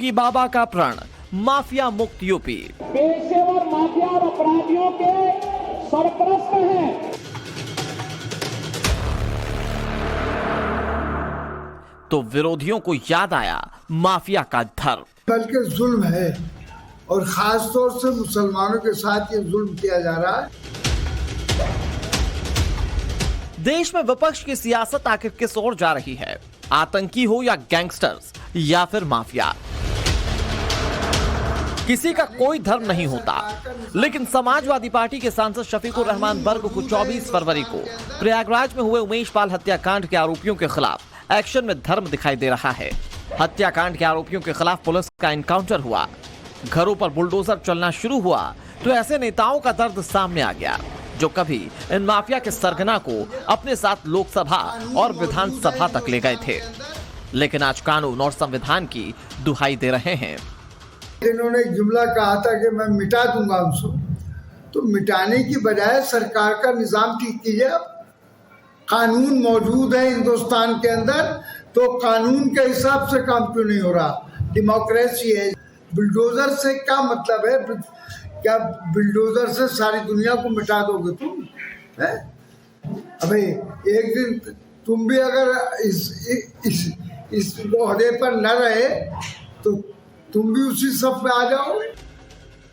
योगी बाबा का प्रण, माफिया मुक्त यूपी। पेशेवर माफिया और अपराधियों के सरपरस्त हैं। तो विरोधियों को याद आया माफिया का धर्म। बल्कि जुल्म है और खास तौर से मुसलमानों के साथ ये जुल्म किया जा रहा है। देश में विपक्ष की सियासत आखिर किस ओर जा रही है? आतंकी हो या गैंगस्टर्स या फिर माफिया, किसी का कोई धर्म नहीं होता। लेकिन समाजवादी पार्टी के सांसद शफीकुर रहमान बर्ग को 24 फरवरी को प्रयागराज में हुए उमेश पाल हत्याकांड के आरोपियों के खिलाफ एक्शन में धर्म दिखाई दे रहा है। हत्याकांड के आरोपियों के खिलाफ पुलिस का एनकाउंटर हुआ, घरों पर बुलडोजर चलना शुरू हुआ, तो ऐसे नेताओं का दर्द सामने आ गया जो कभी इन माफिया के सरगना को अपने साथ लोकसभा और विधानसभा तक ले गए थे, लेकिन आज कानून और संविधान की दुहाई दे रहे हैं। इन्होंने एक जुमला कहा था कि मैं मिटा दूंगा उनको, तो मिटाने की बजाय सरकार का निजाम ठीक कीजिए। कानून मौजूद है हिंदुस्तान के अंदर, तो कानून के हिसाब से काम क्यों नहीं हो रहा? डेमोक्रेसी है। बुलडोजर से क्या मतलब है? क्या बुलडोजर से सारी दुनिया को मिटा दोगे तुम? है अबे एक दिन तुम भी अगर इस ओहदे पर न रहे तो तुम भी उसी सब में आ जाओगे।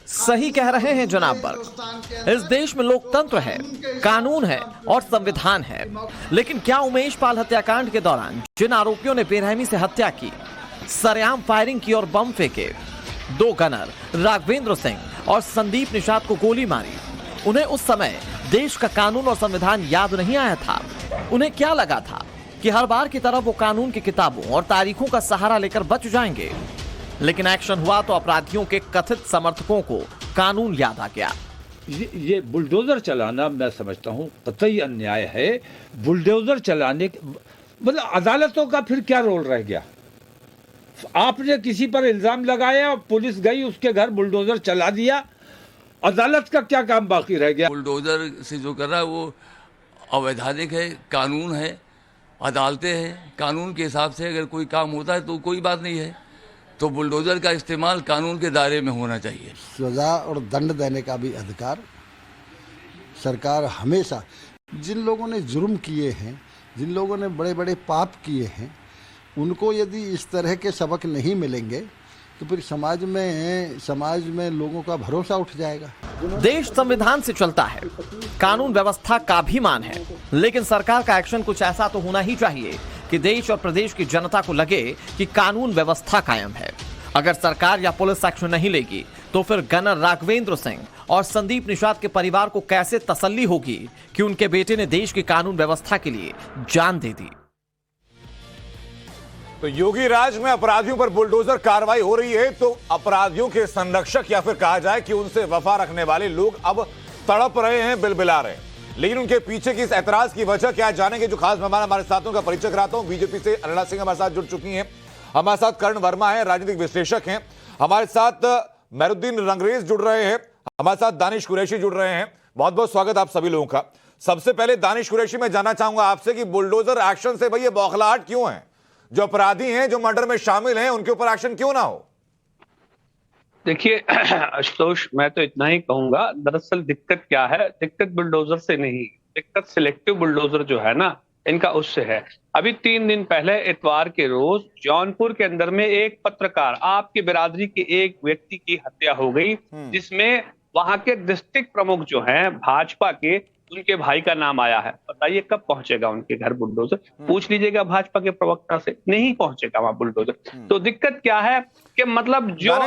सही कह रहे हैं जनाब बर्ग। इस देश में लोकतंत्र है, कानून है और संविधान है, लेकिन क्या उमेश पाल हत्याकांड के दौरान जिन आरोपियों ने बेरहमी से हत्या की, सरेआम फायरिंग की और बम फेंके, 2 गनर राघवेंद्र सिंह और संदीप निषाद को गोली मारी, उन्हें उस समय देश का कानून और संविधान याद नहीं आया था? उन्हें क्या लगा था कि हर बार की तरह वो कानून की किताबों और तारीखों का सहारा लेकर बच जाएंगे? लेकिन एक्शन हुआ तो अपराधियों के कथित समर्थकों को कानून याद आ गया। ये बुलडोजर चलाना मैं समझता हूँ कतई अन्याय है। बुलडोजर चलाने मतलब अदालतों का फिर क्या रोल रह गया? आपने किसी पर इल्जाम लगाया, पुलिस गई उसके घर बुलडोजर चला दिया, अदालत का क्या काम बाकी रह गया? बुलडोजर से जो कर रहा है वो अवैधानिक है, कानून है, अदालतें हैं, कानून के हिसाब से अगर कोई काम होता है तो कोई बात नहीं है, तो बुलडोजर का इस्तेमाल कानून के दायरे में होना चाहिए। सजा और दंड देने का भी अधिकार सरकार हमेशा, जिन लोगों ने जुर्म किए हैं, जिन लोगों ने बड़े बड़े पाप किए हैं, उनको यदि इस तरह के सबक नहीं मिलेंगे तो फिर समाज में लोगों का भरोसा उठ जाएगा। देश संविधान से चलता है, कानून व्यवस्था का भी मान है, लेकिन सरकार का एक्शन कुछ ऐसा तो होना ही चाहिए कि देश और प्रदेश की जनता को लगे कि कानून व्यवस्था कायम है। अगर सरकार या पुलिस एक्शन नहीं लेगी तो फिर गनर राघवेंद्र सिंह और संदीप निषाद के परिवार को कैसे तसल्ली होगी कि उनके बेटे ने देश की कानून व्यवस्था के लिए जान दे दी? तो योगी राज में अपराधियों पर बुलडोजर कार्रवाई हो रही है, तो अपराधियों के संरक्षक या फिर कहा जाए कि उनसे वफा रखने वाले लोग अब तड़प रहे हैं, बिलबिला रहे हैं। लेकिन उनके पीछे की इस ऐतराज की वजह क्या जानेंगे। जो खास मेहमान हमारे साथ, उनका परिचय कराता हूं। बीजेपी से अरुणा सिंह हमारे साथ जुड़ चुकी हैं, हमारे साथ कर्ण वर्मा है, राजनीतिक विश्लेषक हैं, हमारे साथ मेहरुद्दीन रंगरेज जुड़ रहे हैं, हमारे साथ दानिश कुरैशी जुड़ रहे हैं। बहुत बहुत स्वागत आप सभी लोगों का। सबसे पहले दानिश कुरैशी, मैं जानना चाहूंगा आपसे कि बुलडोजर एक्शन से भाई ये बौखलाहट क्यों है? जो अपराधी हैं, जो मर्डर में शामिल हैं, उनके ऊपर एक्शन क्यों ना हो? देखिए आशुतोष, मैं तो इतना ही कहूंगा, दरअसल दिक्कत क्या है, दिक्कत बुलडोजर से नहीं, दिक्कत सिलेक्टिव बुलडोजर जो है ना, इनका उससे है। अभी 3 दिन पहले इतवार के रोज जौनपुर के अंदर में एक पत्रकार, आपकी बिरादरी के एक व्यक्ति की हत्या हो गई, जिसमें वहां के डिस्ट्रिक्ट प्रमुख जो हैं भाजपा के, उनके भाई का नाम आया है। बताइए कब पहुंचेगा उनके घर बुलडोजर? पूछ लीजिएगा भाजपा के प्रवक्ता से, नहीं पहुंचेगा वहां बुलडोजर। तो दिक्कत क्या है कि मतलब जो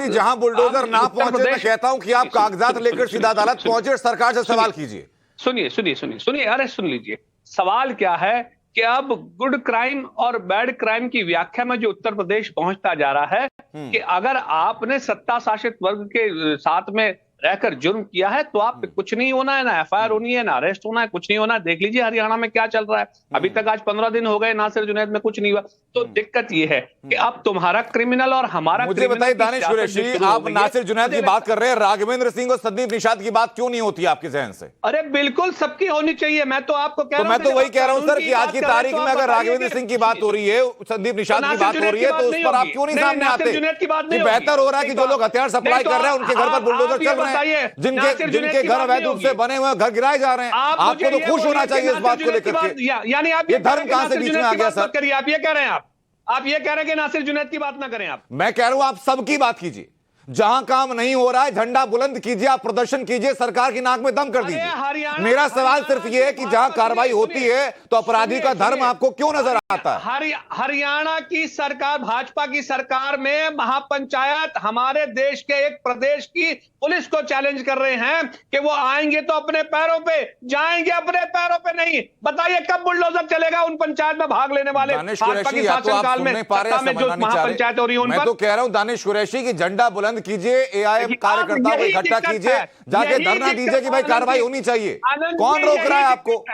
जहां बुलडोजर ना पहुंचे, मैं कहता हूं कि आप कागजात लेकर सीधा अदालत पहुंचे, सरकार से सवाल कीजिए। सुनिए, अरे सुन लीजिए, सवाल क्या है कि अब गुड क्राइम और बैड क्राइम की व्याख्या में जो उत्तर प्रदेश पहुंचता जा रहा है कि अगर आपने सत्ता शासित वर्ग के साथ में रहकर जुर्म किया है तो आप पे कुछ नहीं होना है, ना एफआईआर होनी है, ना अरेस्ट होना है, कुछ नहीं होना है। देख लीजिए हरियाणा में क्या चल रहा है, अभी तक आज 15 दिन हो गए, नासिर जुनैद में कुछ नहीं हुआ। तो दिक्कत ये है कि अब तुम्हारा क्रिमिनल और हमारा, मुझे बताइए दानिश कुरैशी, आप नासिर जुनैद की बात कर रहे हैं, राघवेंद्र सिंह और संदीप निषाद की बात क्यों नहीं होती आपके जहन से? अरे बिल्कुल सबकी होनी चाहिए। मैं तो आपको कह रहा हूं, मैं तो वही कह रहा हूं सर कि आज की तारीख में अगर राघवेंद्र सिंह की बात हो रही है, संदीप निषाद की बात हो रही है, तो उस पर आप क्यों नहीं सामने आते? बेहतर हो रहा है कि जो लोग हथियार सप्लाई कर रहे हैं उनके घर पर बुलडोजर चल रहे हैं, जिनके घर अवैध रूप से बने हुए घर गिराए जा रहे हैं। आपको तो खुश होना चाहिए इस बात को लेकर के। यानी आप ये धर्म कहां से बीच में आ गया सर? करिए, आप ये कह रहे हैं, आप ये कह रहे हैं कि नासिर जुनैद की बात ना करें आप। मैं कह रहा हूं आप सबकी बात कीजिए, जहां काम नहीं हो रहा है झंडा बुलंद कीजिए, आप प्रदर्शन कीजिए, सरकार की नाक में दम कर दीजिए। मेरा सवाल सिर्फ ये है कि जहां कार्रवाई होती है तो अपराधी का धर्म आपको क्यों नजर आता है? हरियाणा की सरकार, भाजपा की सरकार में महापंचायत हमारे देश के एक प्रदेश की पुलिस को चैलेंज कर रहे हैं कि वो आएंगे तो अपने पैरों पे, जाएंगे अपने पैरों पे नहीं। बताइए कब बुलडोजर चलेगा उन पंचायत में भाग लेने वाले भाजपा की शासनकाल में, सत्ता में जो महापंचायत हो रही है उन पर? मैं तो कह रहा हूं दानिश कुरैशी की झंडा बुलंद कीजिए, एआईएम कार्यकर्ताओं को इकट्ठा कीजिए, जाके धरना दीजिए कि भाई कार्रवाई होनी चाहिए। कौन रोक रहा है आपको?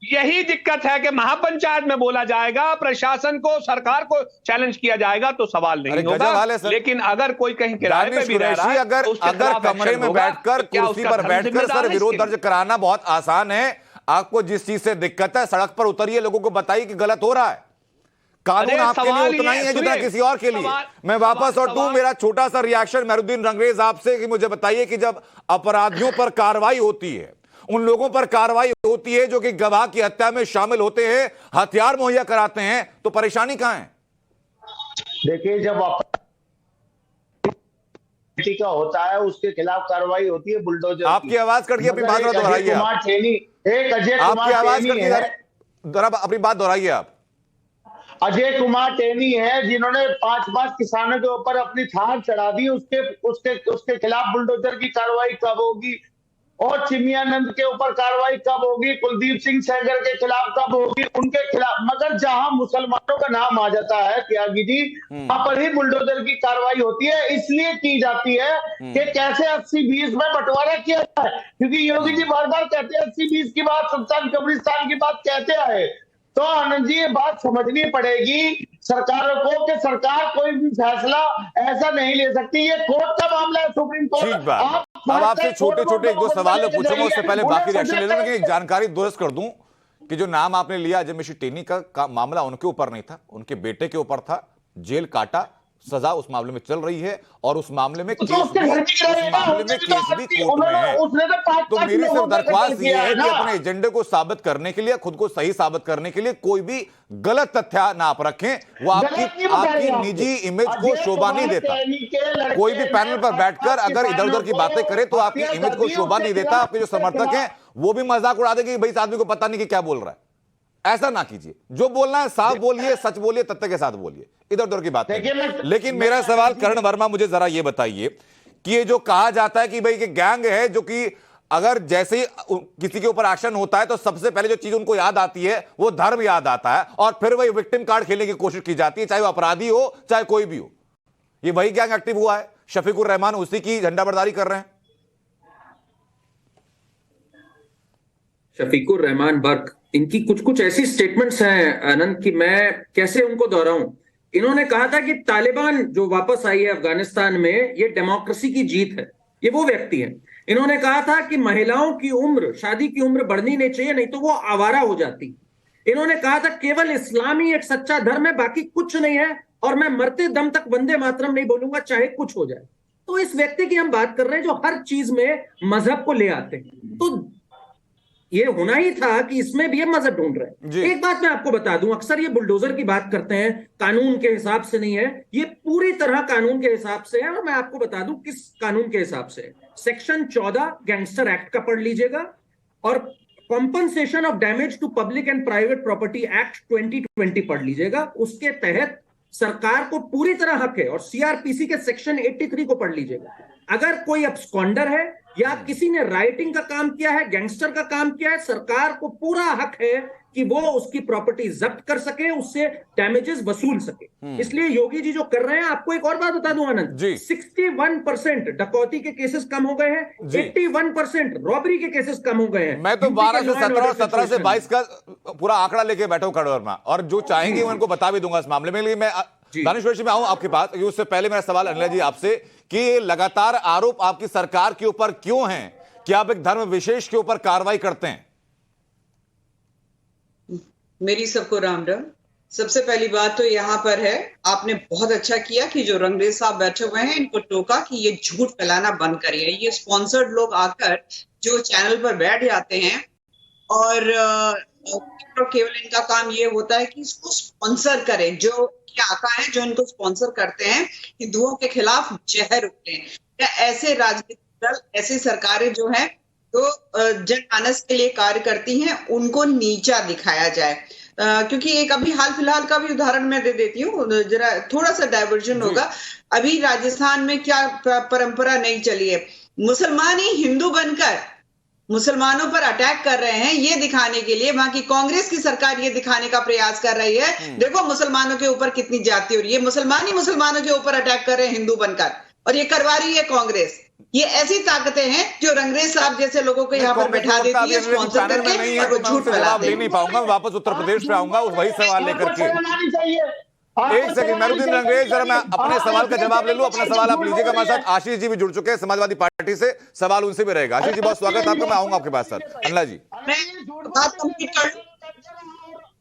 यही दिक्कत है कि महापंचायत में बोला जाएगा, प्रशासन को, सरकार को चैलेंज किया जाएगा तो सवाल नहीं होगा। लेकिन अगर कोई कहीं किराए पे भी रह रहा है, अगर कमरे में बैठकर, कुर्सी पर बैठकर सर विरोध दर्ज कराना बहुत आसान है। आपको जिस चीज से दिक्कत है सड़क पर उतरिए, लोगों को बताइए कि गलत हो रहा है। कानून आपके लिए उतना ही है जितना किसी और के लिए। मैं वापस लौटूं, मेरा छोटा सा रिएक्शन मेहरुद्दीन रंगरेज आपसे कि मुझे बताइए कि जब अपराधियों पर कार्रवाई होती है, उन लोगों पर कार्रवाई होती है जो कि गवाह की हत्या में शामिल होते हैं, हथियार मुहैया कराते हैं, तो परेशानी कहां है? देखिए, जब का होता है उसके खिलाफ कार्रवाई होती है बुलडोजर। आपकी आवाज कट गई, अपनी बात दोहराइए। आपकी आवाज कट गई, जरा अपनी बात दोहराइए आप। अजय कुमार टेनी है जिन्होंने 5 किसानों के ऊपर अपनी थार चढ़ा दी, उसके खिलाफ बुलडोजर की कार्रवाई कब होगी? और चिमियानंद के ऊपर कार्रवाई कब होगी? कुलदीप सिंह सेंगर के खिलाफ कब होगी? उनके खिलाफ। मगर जहां मुसलमानों का नाम आ जाता है त्यागी जी, वहां पर ही बुलडोजर की कार्रवाई होती है। इसलिए की जाती है कि कैसे 80-20 में बंटवारा किया जाए, क्योंकि योगी जी बार बार कहते हैं 80-20 की बात, सुल्तान कब्रिस्तान की बात कहते आए। तो आनंद जी, ये बात समझनी पड़ेगी सरकारों को कि सरकार कोई भी फैसला ऐसा नहीं ले सकती। ये कोर्ट का मामला है, सुप्रीम कोर्ट। अब आपसे छोटे छोटे 1-2 सवाल पूछूंगा, उससे पहले बाकी रिएक्शन ले लूं। लेकिन एक जानकारी दुरुस्त कर दूं कि जो नाम आपने लिया अजय मिश्र टेनी का मामला उनके ऊपर नहीं था, उनके बेटे के ऊपर था। जेल काटा, सजा उस मामले में चल रही है और उस मामले में केस भी कोर्ट में है। तो मेरी सिर्फ दरख्वास्त ये है कि अपने एजेंडे को साबित करने के लिए, खुद को सही साबित करने के लिए कोई भी गलत तथ्य ना आप रखें। वो आपकी निजी इमेज को शोभा नहीं देता। कोई भी पैनल पर बैठकर अगर इधर उधर की बातें करे तो आपकी इमेज को शोभा नहीं देता। आपके जो समर्थक हैं वो भी मजाक उड़ा देंगे कि भाई इस आदमी को पता नहीं कि क्या बोल रहा है। ऐसा ना कीजिए, जो बोलना है साफ बोलिए, सच बोलिए, तथ्य के साथ बोलिए, इधर उधर की बात नहीं। लेकिन मेरा सवाल करण वर्मा, मुझे जरा ये बताइए कि ये जो कहा जाता है कि भाई गैंग है जो कि अगर जैसे ही किसी के ऊपर एक्शन होता है तो सबसे पहले जो चीज उनको याद आती है वो धर्म याद आता है और फिर वही विक्टिम कार्ड खेलने की कोशिश की जाती है, चाहे वो अपराधी हो चाहे कोई भी हो। ये वही गैंग एक्टिव हुआ है, शफीकुर रहमान उसी की झंडाबरदारी कर रहे हैं। शफीकुर रहमान बर्क, इनकी कुछ कुछ ऐसी स्टेटमेंट्स हैं आनंद की मैं कैसे उनको दोहराऊं। इन्होंने कहा था कि तालिबान जो वापस आई है अफगानिस्तान में, ये डेमोक्रेसी की जीत है। ये वो व्यक्ति हैं। इन्होंने कहा था कि महिलाओं की उम्र, शादी की उम्र बढ़नी नहीं चाहिए, नहीं तो वो आवारा हो जाती। इन्होंने कहा था केवल इस्लाम ही एक सच्चा धर्म है, बाकी कुछ नहीं है, और मैं मरते दम तक वंदे मातरम नहीं बोलूंगा चाहे कुछ हो जाए। तो इस व्यक्ति की हम बात कर रहे हैं जो हर चीज में मजहब को ले आते हैं। तो ये होना ही था कि इसमें भी ये मजहब ढूंढ रहे हैं। एक बात मैं आपको बता दूं, अक्सर ये बुलडोजर की बात करते हैं, कानून के हिसाब से नहीं है, ये पूरी तरह कानून के हिसाब से है। और मैं आपको बता दूं किस कानून के हिसाब से। सेक्शन 14 गैंगस्टर एक्ट का पढ़ लीजिएगा और compensation of damage to public and private property act 2020 पढ़ लीजिएगा। उसके तहत सरकार को पूरी तरह हक है। और सीआरपीसी के सेक्शन 83 को पढ़ लीजिएगा। अगर कोई अब्सकॉन्डर है या किसी ने राइटिंग का काम किया है, गैंगस्टर का काम किया है, सरकार को पूरा हक है कि वो उसकी प्रॉपर्टी जब्त कर सके, उससे डैमेजेस वसूल सके। इसलिए योगी जी जो कर रहे हैं, आपको एक और बात बता दूं आनंद, 61% डकैती के केसेस कम हो गए हैं, 81% रॉबरी के केसेस कम हो गए हैं। मैं तो 12 से 17 और 17 से 22 का पूरा आंकड़ा लेके बैठा हूं खड़े वर्मा, और जो चाहेंगे मैं उनको बता भी दूंगा इस मामले में। लेकिन मैं दानिश में आऊं आपके पास, उससे पहले मेरा सवाल अनिल जी आपसे कि लगातार आरोप आपकी सरकार के ऊपर क्यों हैं कि आप एक धर्म विशेष के ऊपर कार्रवाई करते हैं? मेरी सबको राम राम। सबसे पहली बात तो यहाँ पर है, आपने बहुत अच्छा किया कि जो रंगरेज साहब बैठे हुए हैं इनको टोका कि ये झूठ फैलाना बंद करिए। ये स्पॉन्सर्ड लोग आकर जो चैनल पर बैठ जाते हैं और केवल इनका काम ये होता है कि इसको स्पॉन्सर करें। जो आका है जो इनको स्पॉन्सर करते हैं, हिंदुओं के खिलाफ जहर उठे, या ऐसे राजनीतिक दल, ऐसी सरकारें जो हैं तो जनमानस के लिए कार्य करती हैं, उनको नीचा दिखाया जाए। क्योंकि एक अभी हाल फिलहाल का भी उदाहरण मैं दे देती हूँ, जरा थोड़ा सा डाइवर्जन होगा। अभी राजस्थान में क्या परंपरा नहीं चली है, मुसलमान ही हिंदू बनकर मुसलमानों पर अटैक कर रहे हैं, ये दिखाने के लिए वहां की कांग्रेस की सरकार ये दिखाने का प्रयास कर रही है, देखो मुसलमानों के ऊपर कितनी जाति हो रही है, मुसलमान ही मुसलमानों के ऊपर अटैक कर रहे हैं हिंदू बनकर, और ये करवा रही है कांग्रेस। ये ऐसी ताकतें हैं जो रंगरेज साहब जैसे लोगों को यहाँ पर बैठा देती है स्पॉन्सर करके, और वो झूठ फैलाते हैं। ले नहीं पाऊंगा, वापस उत्तर प्रदेश पे आऊंगा वही सवाल लेकर के। एक सेकंड मेहरुद्दीन रंगरेज, जरा मैं अपने सवाल का जवाब ले लूं। अपना सवाल आप लीजिएगा। हमारे साथ आशीष जी भी जुड़ चुके हैं समाजवादी पार्टी से, सवाल उनसे भी रहेगा। आशीष जी बहुत स्वागत है आपका, मैं आऊंगा आपके पास। सर अनिला जी,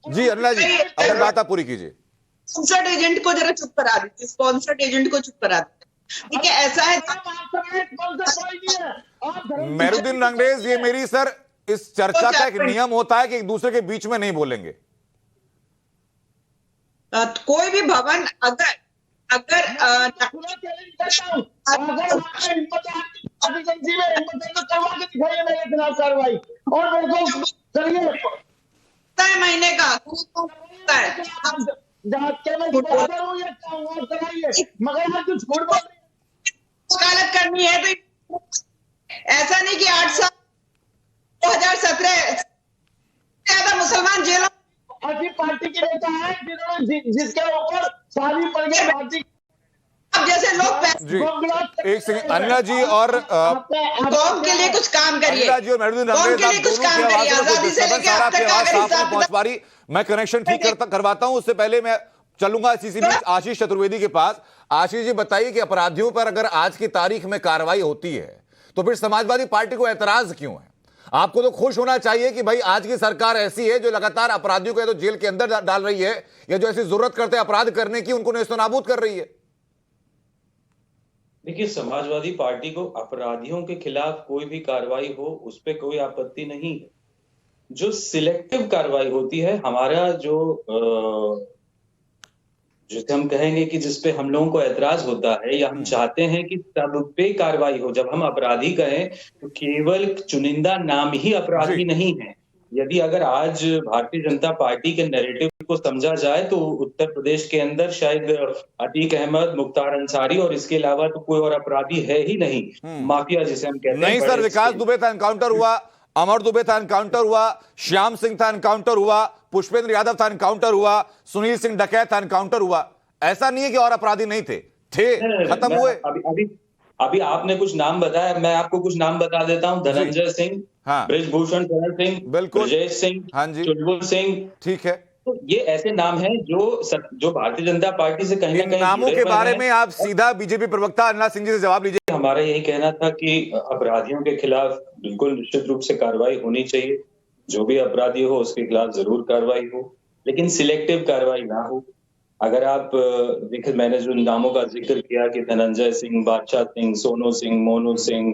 जी अनिला जी अपनी बात आप पूरी कीजिए। स्पॉन्सर्ड एजेंट को जरा चुप करा दीजिए, स्पॉन्सर्ड एजेंट को चुप करा दीजिए। ठीक है, ऐसा है मेहरुद्दीन रंगरेज, ये मेरी सर इस चर्चा का एक नियम होता है कि एक दूसरे के बीच में नहीं बोलेंगे। कोई भी भवन अगर महीने का वकालत करनी है तो ऐसा नहीं कि 8 साल 2017 ज्यादा मुसलमान जेलों पार्टी के नेता है जिन्होंने जिसके ऊपर शादी पड़ गई पार्टी। अब जैसे लोग जी एक सेकंड अनिला जी और कौम के लिए कुछ काम करिए। अनिला जी और मेहरुद्दीन रंगरेज, आप दोनों की आवाज़ साफ नहीं पहुंच पा रही। मैं कनेक्शन ठीक करवाता हूं, उससे पहले मैं चलूंगा इसी बीच आशीष चतुर्वेदी के पास। आशीष जी बताइए कि अपराधियों पर अगर आज की तारीख में कार्रवाई होती है तो फिर समाजवादी पार्टी को ऐतराज क्यों है? आपको तो खुश होना चाहिए कि भाई आज की सरकार ऐसी है जो लगातार अपराधियों को या तो जेल के अंदर डाल रही है, या जो ऐसी जरूरत करते हैं अपराध करने की उनको नेस्तनाबूद कर रही है। देखिए, समाजवादी पार्टी को अपराधियों के खिलाफ कोई भी कार्रवाई हो उस पर कोई आपत्ति नहीं है। जो सिलेक्टिव कार्रवाई होती है, हमारा जिसे हम कहेंगे कि जिसपे हम लोगों को ऐतराज होता है या हम चाहते हैं कि सब पे कार्रवाई हो। जब हम अपराधी कहें तो केवल चुनिंदा नाम ही अपराधी नहीं है। यदि अगर आज भारतीय जनता पार्टी के नैरेटिव को समझा जाए तो उत्तर प्रदेश के अंदर शायद अतीक अहमद, मुख्तार अंसारी और इसके अलावा तो कोई और अपराधी है ही नहीं। माफिया जिसे हम कहते हैं नहीं सर, विकास दुबे था एनकाउंटर हुआ, अमर दुबे था एनकाउंटर हुआ, श्याम सिंह था एनकाउंटर हुआ, पुष्पेंद्र यादव था एनकाउंटर हुआ, सुनील सिंह डकैत था एनकाउंटर हुआ। ऐसा नहीं है कि और अपराधी नहीं थे, खत्म हुए। अभी आपने कुछ नाम बताया, मैं आपको कुछ नाम बता देता हूं। धनंजय सिंह, ब्रिजभूषण शरण सिंह, बिल्कुल, ब्रजेश सिंह, हाँ जी, चुलबुल सिंह, ठीक है। तो ये ऐसे नाम हैं जो भारतीय जनता पार्टी से कहीं ना कहीं नामों के बारे में आप सीधा बीजेपी प्रवक्ता अनिला सिंह जी से जवाब लीजिए। हमारा यही कहना था कि अपराधियों के खिलाफ बिल्कुल निश्चित रूप से कार्रवाई होनी चाहिए। जो भी अपराधी हो उसके खिलाफ जरूर कार्रवाई हो, लेकिन सिलेक्टिव कार्रवाई ना हो। अगर आप देखिए, मैंने जो नामों का जिक्र किया कि धनंजय सिंह, बादशाह सिंह, सोनू सिंह, मोनू सिंह,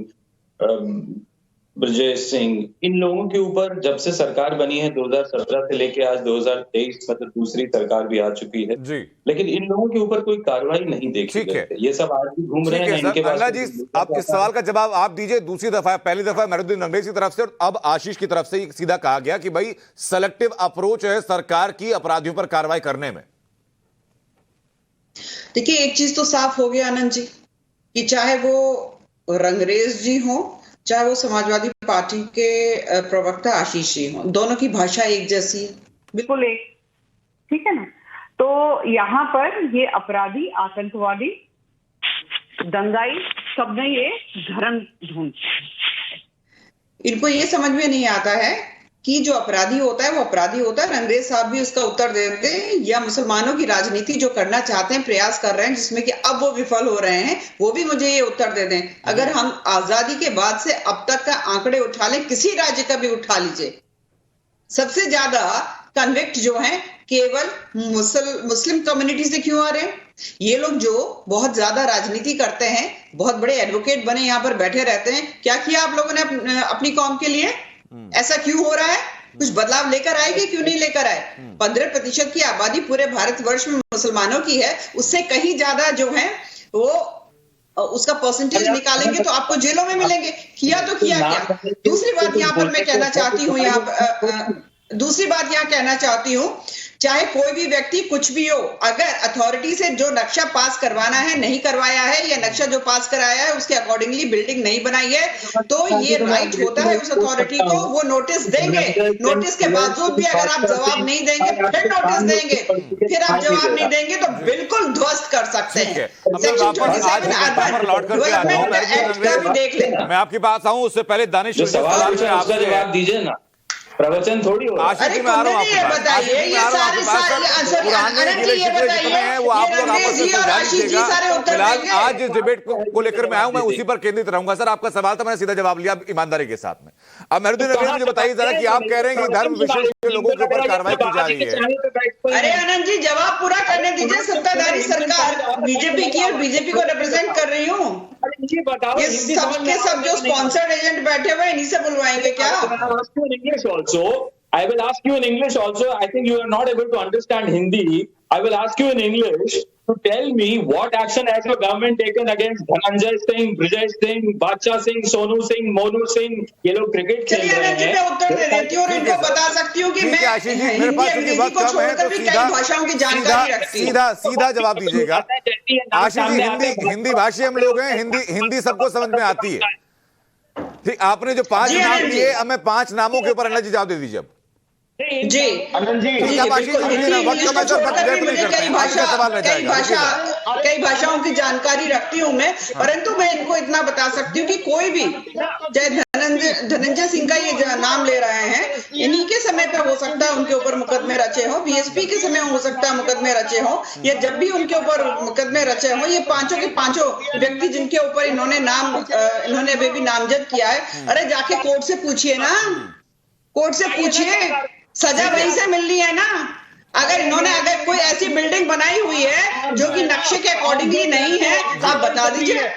ब्रजेश सिंह, इन लोगों के ऊपर जब से सरकार बनी है 2017 से लेके आज 2023, मतलब दूसरी सरकार भी आ चुकी है जी, लेकिन इन लोगों के ऊपर कोई कार्रवाई नहीं देखी गई। ये सब आज भी घूम रहे हैं इनके पास। जी, आप इस सवाल का जवाब आप दीजिए। दूसरी दफा, पहली दफा मेहरुद्दीन रंगरेज की तरफ से और अब आशीष की तरफ से सीधा कहा गया कि भाई सेलेक्टिव अप्रोच है सरकार की अपराधियों पर कार्रवाई करने में। देखिए, एक चीज तो साफ हो गया आनंद जी कि चाहे वो रंगरेज जी हो चाहे वो समाजवादी पार्टी के प्रवक्ता आशीष जी हों, दोनों की भाषा एक जैसी है। बिल्कुल एक, ठीक है ना। तो यहाँ पर ये अपराधी, आतंकवादी, दंगाई, सबने ये धर्म ढूंढ, इनको ये समझ में नहीं आता है कि जो अपराधी होता है वो अपराधी होता है। अंग्रेज साहब भी उसका उत्तर देते हैं, या मुसलमानों की राजनीति जो करना चाहते हैं, प्रयास कर रहे हैं, जिसमें कि अब वो विफल हो रहे हैं, वो भी मुझे ये उत्तर दे दें। अगर हम आजादी के बाद से अब तक का आंकड़े उठा लें, किसी राज्य का भी उठा लीजिए, सबसे ज्यादा कन्विक्ट जो हैं केवल मुस्लिम कम्युनिटी से क्यों आ रहे हैं? ये लोग जो बहुत ज्यादा राजनीति करते हैं, बहुत बड़े एडवोकेट बने यहाँ पर बैठे रहते हैं, क्या किया आप लोगों ने अपनी कौम के लिए? ऐसा क्यों हो रहा है? कुछ बदलाव लेकर आए कि क्यों नहीं लेकर आए? 15% की आबादी पूरे भारतवर्ष में मुसलमानों की है, उससे कहीं ज्यादा जो है वो उसका परसेंटेज निकालेंगे तो आपको जेलों में मिलेंगे। किया तो किया क्या? दूसरी बात यहाँ पर मैं कहना चाहती हूँ, चाहे कोई भी व्यक्ति कुछ भी हो, अगर अथॉरिटी से जो नक्शा पास करवाना है नहीं करवाया है, या नक्शा जो पास कराया है उसके अकॉर्डिंगली बिल्डिंग नहीं बनाई है, तो ये राइट होता है उस अथॉरिटी को, वो नोटिस देंगे। नोटिस के बावजूद भी अगर आप जवाब नहीं देंगे, फिर नोटिस देंगे, फिर आप जवाब नहीं देंगे तो बिल्कुल ध्वस्त कर सकते हैं। सेक्शन 27 अर्बन डेवलपमेंट एक्ट का भी देख लें। मैं आपकी बात आऊं उससे पहले दानिश जवाब दीजिए ना, प्रवचन थोड़ी हो। अरे ये बताइए, ये सारे फिलहाल आज जिस डिबेट को लेकर मैं आया हूं, मैं उसी पर केंद्रित रहूंगा। सर, आपका सवाल था, मैंने सीधा जवाब लिया ईमानदारी के साथ में। अब मेहरुद्दीन नकवी, मुझे बताइए जरा कि आप कह रहे हैं कि धर्म विशेष के लोगों के ऊपर कार्रवाई की जा रही है। अरे आनंद जी, जवाब पूरा करने दीजिए। सत्ताधारी सरकार बीजेपी की, और बीजेपी को रिप्रेजेंट कर रही हूँ। ये सबके सब जो स्पॉन्सर्ड एजेंट बैठे हुए इन्हीं से बुलवाएंगे क्या? I will ask you in English also. I think you are not able to understand Hindi. I will ask you in English to tell me what action has your government taken against Dhananjay Singh, Vijay Singh, Badshah Singh, Sonu Singh, Monu Singh. ये लोग cricket खेल रहे हैं। मैं उत्तर दे देती हूँ और इनको बता सकती हूँ कि मैं हिंदी अंग्रेजी को छोड़कर भी कई भाषाओं की जानकारी रखती हूँ। सीधा जवाब दीजिएगा। आशीष जी, हिंदी भाषी हम लोग हैं, हिंदी सबको समझ में आती है। ठीक, आपने जो 5 नाम दिए, अब मैं 5 नामों के ऊपर जी जवाब दे दीजिए। अब जी आनंद जी, कई भाषाओं की जानकारी रखती हूँ मैं, परंतु मैं इनको इतना बता सकती हूँ कि कोई भी, चाहे धनंजय सिंह का ये नाम ले रहे हैं, इन्हीं के समय पे हो सकता है उनके ऊपर मुकदमे रचे हो, बीएसपी के समय हो सकता है मुकदमे रचे हो, या जब भी उनके ऊपर मुकदमे रचे हो, ये पांचों के पांचों व्यक्ति जिनके ऊपर इन्होंने अभी भी नामजद किया है, अरे जाके कोर्ट से पूछिए ना, कोर्ट से पूछिए, सजा वहीं से मिलनी है ना। अगर कोई ऐसी बिल्डिंग बनाई हुई है जो कि नक्शे के अकॉर्डिंगली नहीं है, तो आप बता दीजिए,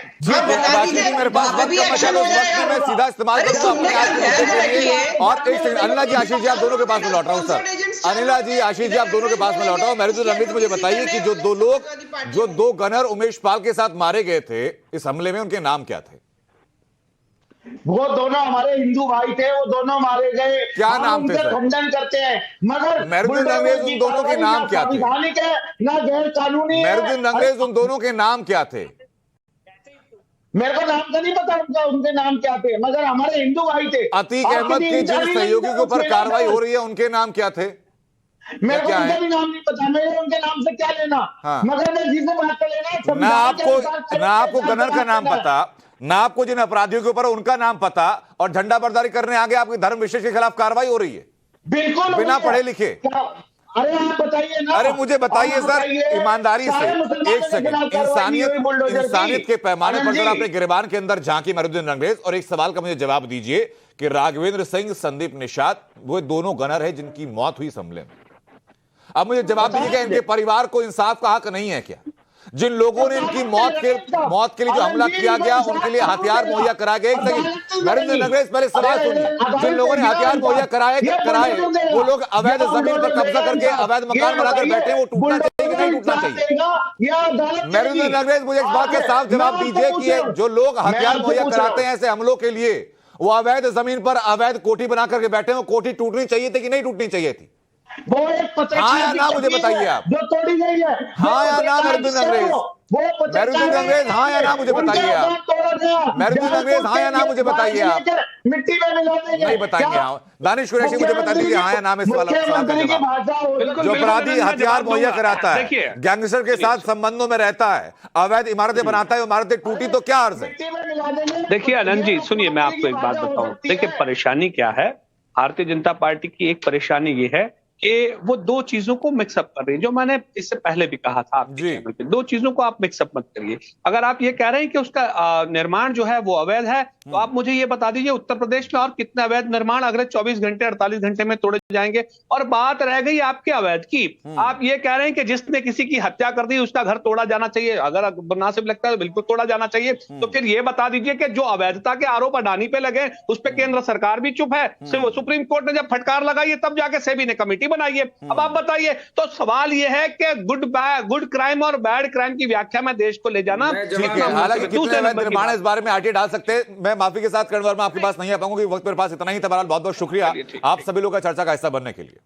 मेरे पास भी एक्शन हो जाएगा। मैं सीधा इस्तेमाल करूंगा। और एक सेकंड, अनिला जी, आशीष जी, आप दोनों के पास में लौट रहा हूँ सर। अनिला जी, आशीष जी, आप दोनों के पास में लौट रहा हूँ। मेहरुद्दीन नकवी, मुझे बताइए कि जो 2 गनर उमेश पाल के साथ मारे गए थे इस हमले में, उनके नाम क्या थे? वो दोनों हमारे हिंदू भाई थे, वो दोनों मारे गए। क्या नाम थे सर? खंडन करते हैं, मगर मेहरुद्दीन अंग्रेज उन दोनों के नाम क्या थे? ना गैर कानूनी। मेहरुद्दीन अंग्रेज उन दोनों के नाम क्या थे? मेरे को नाम तो नहीं पता उनके नाम क्या थे, मगर हमारे हिंदू भाई थे। अतीक अहमद के जिन सहयोगी के ऊपर कार्रवाई हो रही है, उनके नाम क्या थे? मेरे को उनका भी नाम नहीं पता, मेरे उनके नाम से क्या लेना। मगर मैं जिसे बात कर लेना, ना आपको गनर का नाम पता, ना आपको जिन अपराधियों के ऊपर उनका नाम पता, और झंडा बरदारी करने आगे आपके धर्म विशेष के खिलाफ कार्रवाई हो रही है, बिल्कुल बिना पढ़े लिखे। अरे आप बताइए ना। अरे मुझे बताइए सर, ईमानदारी से, एक सेकंड, इंसानियत के पैमाने पर जरा अपने गिरबान के अंदर झांकी मेहरुद्दीन अंग्रेज, और एक सवाल का मुझे जवाब दीजिए कि राघवेंद्र सिंह, संदीप निषाद, वो दोनों गनर है जिनकी मौत हुई इस हमले में। अब मुझे जवाब दीजिएगा, इनके परिवार को इंसाफ का हक नहीं है क्या? जिन लोगों ने इनकी मौत के लिए जो हमला किया गया, उनके लिए हथियार मुहैया कराए गए। मेहरुद्दीन अंग्रेज, पहले सवाल सुनिए। जिन लोगों ने हथियार मुहैया कराए, वो लोग अवैध जमीन पर कब्जा करके अवैध मकान बनाकर बैठे, वो टूटना चाहिए कि नहीं टूटना चाहिए? मेहरुद्दीन अंग्रेज, मुझे इस बात का साफ जवाब दीजिए कि जो लोग हथियार मुहैया कराते हैं ऐसे हमलों के लिए, वो अवैध जमीन पर अवैध कोठी बना करके बैठे हैं, वो कोठी टूटनी चाहिए थी कि नहीं टूटनी चाहिए थी? वो एक पत्रकार हाँ या की ना मुझे तस्वीर है, बताइए आप। जो तोड़ी गई है। हाँ या ना वो मेहरुद्दीन पत्रकार अंग्रेज? वो पत्रकार मेहरुद्दीन अंग्रेज, हाँ या ना मुझे उनका बताइए आप। आजाद तोड़ा गया। मेहरुद्दीन अंग्रेज, हाँ या ना मुझे बताइए आप। मिट्टी में मिला देंगे। नहीं बताएंगे। हाँ, दानिश कुरैशी मुझे बता दीजिए हाँ या ना में इस सवाल का मुख्यमंत्री की जवाब। भाषा हो। जो अपराधी हथियार मुहैया कराता है, देखिए, गैंगस्टर के साथ संबंधों में रहता है, अवैध इमारतें बनाता है, इमारतें टूटी तो क्या अर्ज है? मिट्टी में मिला देंगे। देखिए आनंद जी सुनिए, मैं आपको एक बात बताऊं। देखिए परेशानी क्या है, भारतीय जनता पार्टी की एक परेशानी ये है कि वो दो चीजों को मिक्सअप कर रही है, जो मैंने इससे पहले भी कहा था आपके चैनल पे। दो चीजों को आप मिक्सअप मत करिए। अगर आप ये कह रहे हैं कि उसका निर्माण जो है वो अवैध है, तो आप मुझे ये बता दीजिए उत्तर प्रदेश में और कितने अवैध निर्माण अगले 24 घंटे 48 घंटे में तोड़े जाएंगे। और बात रह गई आपके अवैध की, आप ये कह रहे हैं कि जिसने किसी की हत्या कर दी उसका घर तोड़ा जाना चाहिए। अगर मुनासिब लगता है तो बिल्कुल तोड़ा जाना चाहिए। तो फिर ये बता दीजिए कि जो अवैधता के आरोप अडानी पे लगे उस पर केंद्र सरकार भी चुप है। सुप्रीम कोर्ट ने जब फटकार लगाई है तब जाके सेबी ने कमेटी बनाई है। अब आप बताइए। तो सवाल यह है कि गुड क्राइम और बैड क्राइम की व्याख्या में देश को ले जाना। ठीक है, हालांकि कितने अवैध निर्माण है इस बारे में आरटीए डाल सकते हैं। मैं माफी के साथ करण वर्मा आपके पास नहीं आ पाऊंगा, वक्त मेरे पास इतना ही था। बहरहाल बहुत बहुत शुक्रिया आप सभी लोग का चर्चा का हिस्सा बनने के लिए।